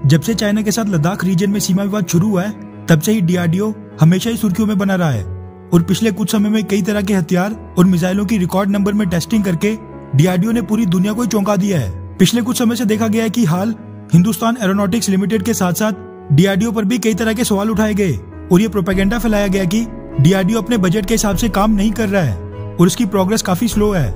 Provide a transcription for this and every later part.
जब से चाइना के साथ लद्दाख रीजन में सीमा विवाद शुरू हुआ है, तब से ही डीआरडीओ हमेशा ही सुर्खियों में बना रहा है और पिछले कुछ समय में कई तरह के हथियार और मिसाइलों की रिकॉर्ड नंबर में टेस्टिंग करके डीआरडीओ ने पूरी दुनिया को ही चौंका दिया है। पिछले कुछ समय से देखा गया है कि हाल हिंदुस्तान एरोनॉटिक्स लिमिटेड के साथ साथ डीआरडीओ पर भी कई तरह के सवाल उठाए गए और ये प्रोपेगेंडा फैलाया गया कि डीआरडीओ अपने बजट के हिसाब से काम नहीं कर रहा है और उसकी प्रोग्रेस काफी स्लो है।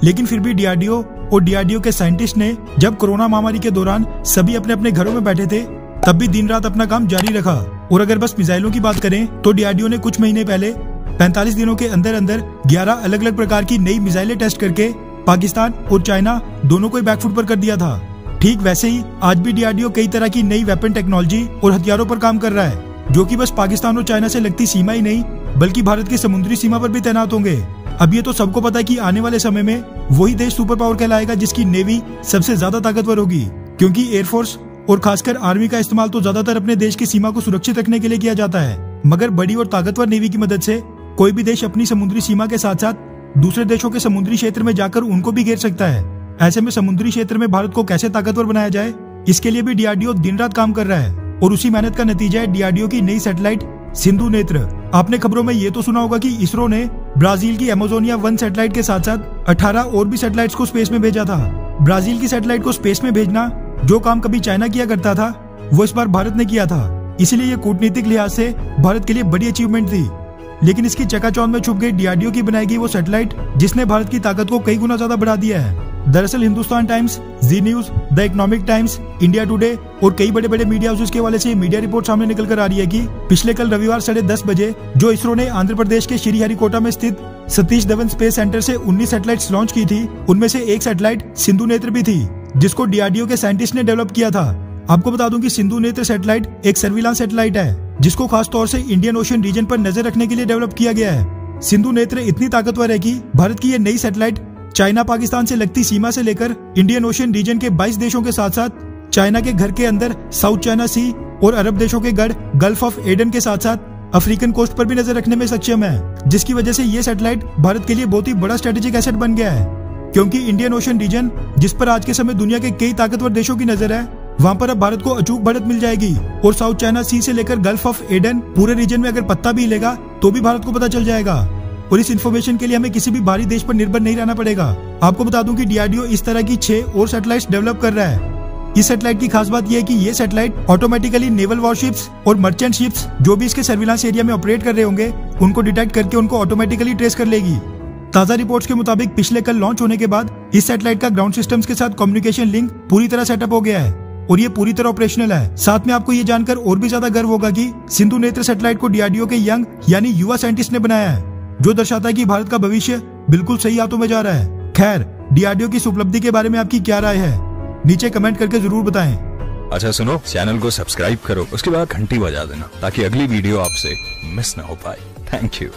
लेकिन फिर भी डीआरडीओ और डीआरडीओ के साइंटिस्ट ने जब कोरोना महामारी के दौरान सभी अपने अपने घरों में बैठे थे, तब भी दिन रात अपना काम जारी रखा। और अगर बस मिसाइलों की बात करें तो डीआरडीओ ने कुछ महीने पहले 45 दिनों के अंदर अंदर 11 अलग अलग प्रकार की नई मिसाइलें टेस्ट करके पाकिस्तान और चाइना दोनों को बैकफुट पर कर दिया था। ठीक वैसे ही आज भी डीआरडीओ कई तरह की नई वेपन टेक्नोलॉजी और हथियारों पर काम कर रहा है, जो कि बस पाकिस्तान और चाइना से लगती सीमा ही नहीं बल्कि भारत की समुद्री सीमा पर भी तैनात होंगे। अब ये तो सबको पता है कि आने वाले समय में वही देश सुपर पावर कहलाएगा जिसकी नेवी सबसे ज्यादा ताकतवर होगी, क्योंकि एयरफोर्स और खासकर आर्मी का इस्तेमाल तो ज्यादातर अपने देश की सीमा को सुरक्षित रखने के लिए किया जाता है, मगर बड़ी और ताकतवर नेवी की मदद से कोई भी देश अपनी समुद्री सीमा के साथ साथ दूसरे देशों के समुद्री क्षेत्र में जाकर उनको भी घेर सकता है। ऐसे में समुद्री क्षेत्र में भारत को कैसे ताकतवर बनाया जाए, इसके लिए भी डीआरडीओ दिन रात काम कर रहा है और उसी मेहनत का नतीजा है डीआरडीओ की नई सैटेलाइट सिंधु नेत्र। आपने खबरों में ये तो सुना होगा कि इसरो ने ब्राजील की अमेजोनिया 1 सैटेलाइट के साथ साथ 18 और भी सैटेलाइट्स को स्पेस में भेजा था। ब्राजील की सैटेलाइट को स्पेस में भेजना जो काम कभी चाइना किया करता था, वो इस बार भारत ने किया था। इसीलिए ये कूटनीतिक लिहाज से भारत के लिए बड़ी अचीवमेंट थी। लेकिन इसकी चकाचौंध में छुप गई डीआरडीओ की बनाई गई वो सैटेलाइट जिसने भारत की ताकत को कई गुना ज्यादा बढ़ा दिया है। दरअसल Hindustan Times, Zee News, the Economic Times, India Today और कई बड़े बड़े मीडिया हाउसेस के हवाले से मीडिया रिपोर्ट सामने निकल कर आ रही है कि पिछले कल रविवार 10:30 बजे जो इसरो ने आंध्र प्रदेश के श्रीहरिकोटा में स्थित सतीश धवन स्पेस सेंटर से 19 सैटेलाइट्स लॉन्च की थी, उनमें से एक सैटेलाइट सिंधु नेत्र भी थी, जिसको डीआरडीओ के साइंटिस्ट ने डेवलप किया था। आपको बता दूं कि सिंधु नेत्र सैटेलाइट एक सर्विलांस सैटेलाइट है, जिसको खास तौर से इंडियन ओशन रीजन पर नजर रखने के लिए डेवलप किया गया है। सिंधु नेत्र इतनी ताकतवर है कि भारत की ये नई सैटेलाइट चाइना पाकिस्तान से लगती सीमा से लेकर इंडियन ओशन रीजन के 22 देशों के साथ साथ चाइना के घर के अंदर साउथ चाइना सी और अरब देशों के गढ़ गल्फ ऑफ एडन के साथ साथ अफ्रीकन कोस्ट पर भी नजर रखने में सक्षम है, जिसकी वजह से ये सैटेलाइट भारत के लिए बहुत ही बड़ा स्ट्रेटेजिक एसेट बन गया है। क्योंकि इंडियन ओशन रीजन जिस पर आज के समय दुनिया के कई ताकतवर देशों की नजर है, वहाँ पर अब भारत को अचूक बढ़त मिल जाएगी और साउथ चाइना सी से लेकर गल्फ ऑफ एडन पूरे रीजन में अगर पत्ता भी हिलेगा तो भी भारत को पता चल जाएगा। और इस इन्फॉर्मेशन के लिए हमें किसी भी बाहरी देश पर निर्भर नहीं रहना पड़ेगा। आपको बता दूं कि डीआरडीओ इस तरह की 6 और सैटेलाइट्स डेवलप कर रहा है। इस सैटेलाइट की खास बात यह है कि ये सैटेलाइट ऑटोमेटिकली नेवल वॉरशिप्स और मर्चेंट शिप्स जो भी इसके सर्विलांस एरिया में ऑपरेट कर रहे होंगे, उनको डिटेक्ट करके उनको ऑटोमेटिकली ट्रेस कर लेगी। ताजा रिपोर्ट्स के मुताबिक पिछले कल लॉन्च होने के बाद इस सैटेलाइट का ग्राउंड सिस्टम्स के साथ कम्युनिकेशन लिंक पूरी तरह सेटअप हो गया है और ये पूरी तरह ऑपरेशनल है। साथ में आपको ये जानकर और भी ज्यादा गर्व होगा कि सिंधु नेत्र सैटेलाइट को डीआरडीओ के यंग यानी युवा साइंटिस्ट ने बनाया है, जो दर्शाता है कि भारत का भविष्य बिल्कुल सही हाथों में जा रहा है। खैर, डीआरडीओ की इस उपलब्धि के बारे में आपकी क्या राय है, नीचे कमेंट करके जरूर बताएं। अच्छा सुनो, चैनल को सब्सक्राइब करो, उसके बाद घंटी बजा देना ताकि अगली वीडियो आपसे मिस ना हो पाए। Thank you.